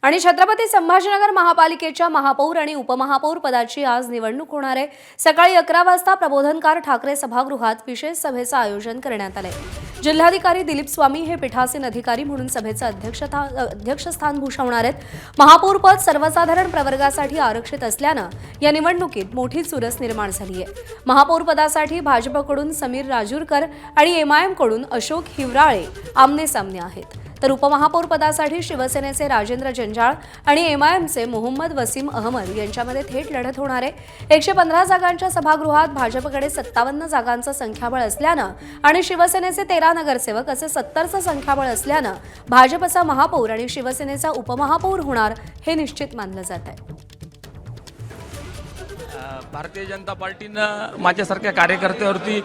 आणि छत्रपती संभाजीनगर महापालिकेच्या महापौर आणि उपमहापौर पदाची आज निवडणूक होणार आहे। सकाळी 11 वाजता प्रबोधनकार ठाकरे सभागृहात विशेष सभेचं आयोजन करण्यात आलंय। जिल्हाधिकारी दिलीप स्वामी हे पीठासीन अधिकारी म्हणून सभेचं अध्यक्षस्थान भूषवणार आहेत। महापौर पद सर्वसाधारण प्रवर्गासाठी आरक्षित असल्यानं या निवडणुकीत मोठी चुरस निर्माण झाली आहे। महापौर पदासाठी भाजपकडून समीर राजूरकर आणि एमआयएम कडून अशोक हिवराळे आमने सामने आहेत, तर उपमहापौर पदासाठी शिवसेनेचे राजेंद्र जंजाळ आणि एमआयएमचे मोहम्मद वसीम अहमद यांच्यामध्ये थेट लढत होणार आहे। 115 जागांच्या सभागृहात भाजपकडे 57 जागांचं संख्याबळ असल्यानं आणि शिवसेनेचे 13 नगरसेवक असे 70चं संख्याबळ असल्यानं भाजपचा महापौर आणि शिवसेनेचा उपमहापौर होणार हे निश्चित मानलं जात आहे। भारतीय जनता पार्टीनं माझ्यासारख्या कार्यकर्त्यावरती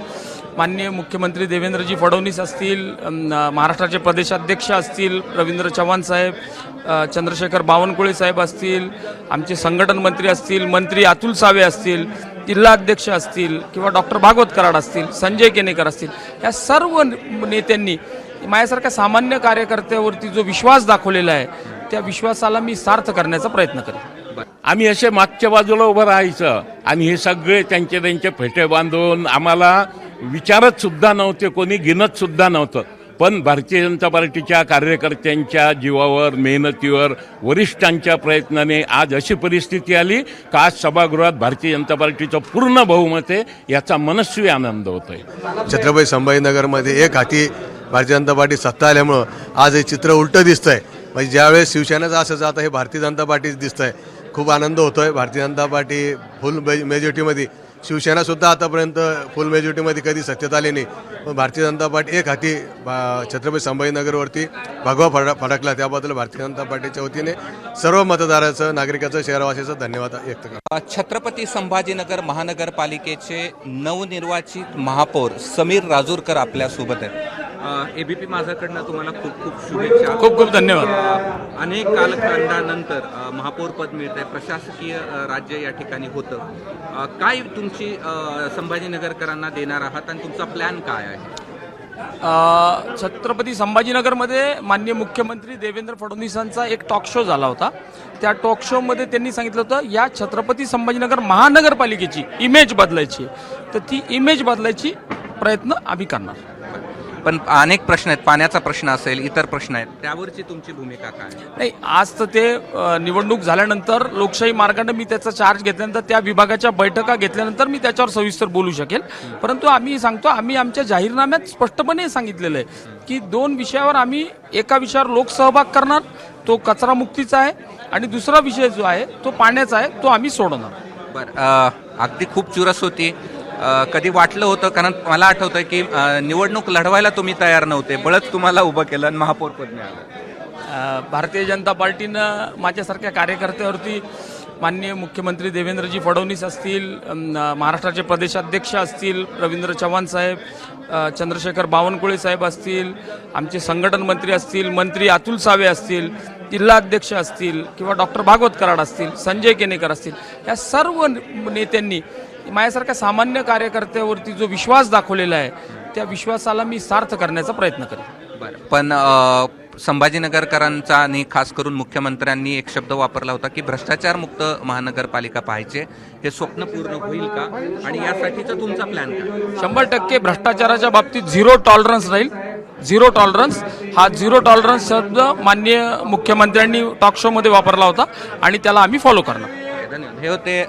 माननीय मुख्यमंत्री देवेंद्रजी फडणवीस असतील, महाराष्ट्राचे प्रदेशाध्यक्ष असतील रवींद्र चव्हाण साहेब, चंद्रशेखर बावनकुळे साहेब असतील, आमचे संघटन मंत्री असतील, मंत्री अतुल सावे असतील, जिल्हाध्यक्ष असतील किंवा डॉक्टर भागवत कराड असतील, संजय केनेकर असतील, या सर्व नेत्यांनी माझ्यासारख्या सामान्य कार्यकर्त्यावरती जो विश्वास दाखवलेला आहे त्या विश्वासाला मी सार्थ करण्याचा प्रयत्न करेन। आम्ही असे मागच्या बाजूला उभं राहायचं आणि हे सगळे त्यांचे फेटे बांधून आम्हाला विचारत सुद्धा नव्हते, कोणी गिनत सुद्धा नव्हतं। पण भारतीय जनता पार्टीच्या कार्यकर्त्यांच्या जीवावर, मेहनतीवर, वरिष्ठांच्या प्रयत्नाने आज अशी परिस्थिती आली का आज सभागृहात भारतीय जनता पार्टीचं पूर्ण बहुमत आहे, याचा मनस्वी आनंद होतोय। छत्रपती संभाजीनगरमध्ये एक हाती भारतीय जनता पार्टी सत्ता आल्यामुळं आज हे चित्र उलटं दिसतंय। म्हणजे ज्यावेळेस शिवसेनेचं असं जातं हे भारतीय जनता पार्टीच दिसतंय। खूप आनंद होतोय। भारतीय जनता पार्टी फुल मेजॉरिटीमध्ये, शिवसेना सुद्धा आतापर्यंत फुल मेजॉरिटीमध्ये कधी सत्तेत आली नाही, पण भारतीय जनता पार्टी एक हाती छत्रपती संभाजीनगरवरती भगवा फडकला, त्याबद्दल भारतीय जनता पार्टीच्या वतीने सर्व मतदाराचं, नागरिकाचं, शहरवासीचं धन्यवाद व्यक्त करतो। छत्रपती संभाजीनगर महानगरपालिकेचे नवनिर्वाचित महापौर समीर राजूरकर आपल्यासोबत आहेत। एबीपी माझाकडनं तुम्हाला खूप खूप शुभेच्छा, खूप खूप धन्यवाद। अनेक कालखंडानंतर महापौर पद मिळतंय, प्रशासकीय राज्य या ठिकाणी होतं। काय तुमची संभाजीनगरकरांना देणार आहात आणि तुमचा प्लॅन काय आहे? छत्रपती संभाजीनगरमध्ये माननीय मुख्यमंत्री देवेंद्र फडणवीसांचा एक टॉक शो झाला होता। त्या टॉक शोमध्ये त्यांनी सांगितलं होतं या छत्रपती संभाजीनगर महानगरपालिकेची इमेज बदलायची, तर ती इमेज बदलायची प्रयत्न आम्ही करणार। पण अनेक प्रश्न आहेत, पाण्याचा प्रश्न असेल, इतर प्रश्न आहेत, त्यावरची तुमची भूमिका काय? नाही, आज तर ते निवडणूक झाल्यानंतर लोकशाही मार्गाने मी त्याचा चार्ज घेतल्यानंतर, त्या विभागाच्या बैठका घेतल्यानंतर मी त्याच्यावर सविस्तर बोलू शकेल। परंतु आम्ही सांगतो, आम्ही आमच्या जाहीरनाम्यात स्पष्टपणे सांगितलेलं आहे की 2 विषयावर आम्ही, एका विषयावर लोकसहभाग करणार, तो कचरा मुक्तीचा आहे, आणि दुसरा विषय जो आहे तो पाण्याचा आहे, तो आम्ही सोडवणार। बरं, अगदी खूप चुरस होती। कधी वाटलं होतं, कारण मला आठवतंय की निवडणूक लढवायला तुम्ही तयार नव्हते, बळच तुम्हाला उभं केलं आणि महापौर पद मिळालं। भारतीय जनता पार्टीनं माझ्यासारख्या कार्यकर्त्यावरती माननीय मुख्यमंत्री देवेंद्रजी फडणवीस असतील, महाराष्ट्राचे प्रदेशाध्यक्ष असतील रवींद्र चव्हाण साहेब, चंद्रशेखर बावनकुळे साहेब असतील, आमचे संघटन मंत्री असतील, मंत्री अतुल सावे असतील, जिल्हाध्यक्ष असतील किंवा डॉक्टर भागवत कराड असतील, संजय केनेकर असतील, या सर्व नेत्यांनी माझ्यासारख्या सामान्य कार्यकर्त्यावरती जो विश्वास दाखवलेला आहे त्या विश्वासाला मी सार्थ करण्याचा प्रयत्न करेन। बरं, पण संभाजीनगरकरांचा आणि खास करून मुख्यमंत्र्यांनी एक शब्द वापरला होता की भ्रष्टाचारमुक्त महानगरपालिका पाहिजे, हे स्वप्न पूर्ण होईल का आणि यासाठीचा तुमचा प्लॅन काय? 100% भ्रष्टाचाराच्या बाबतीत झिरो टॉलरन्स राहील। झिरो टॉलरन्स हा झिरो टॉलरन्स शब्द माननीय मुख्यमंत्र्यांनी टॉक शो मध्ये वापरला होता आणि त्याला आम्ही फॉलो करणार। धन्यवाद। हे होते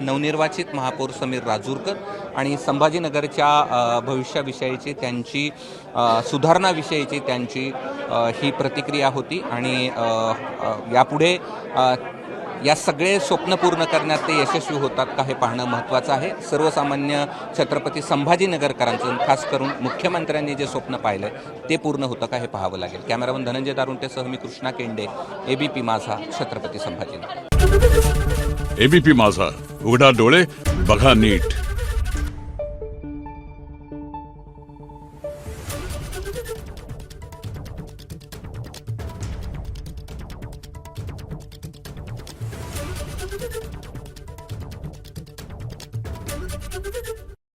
नवनिर्वाचित महापौर समीर राजूरकर आणि संभाजीनगरच्या भविष्याविषयीची त्यांची, सुधारणाविषयीची त्यांची ही प्रतिक्रिया होती। आणि यापुढे या सगळे स्वप्न पूर्ण करण्यात ते यशस्वी होतात का हे पाहणं महत्त्वाचं आहे। सर्वसामान्य छत्रपती संभाजीनगरकरांचं, खास करून मुख्यमंत्र्यांनी जे स्वप्न पाहिलं ते पूर्ण होतं का हे पाहावं लागेल। कॅमेरामन धनंजय दारुंटेसह मी कृष्णा केंडे, एबीपी माझा, छत्रपती संभाजीनगर। एबीपी माझा, उघडा डोळे बघा नीट। Thank you.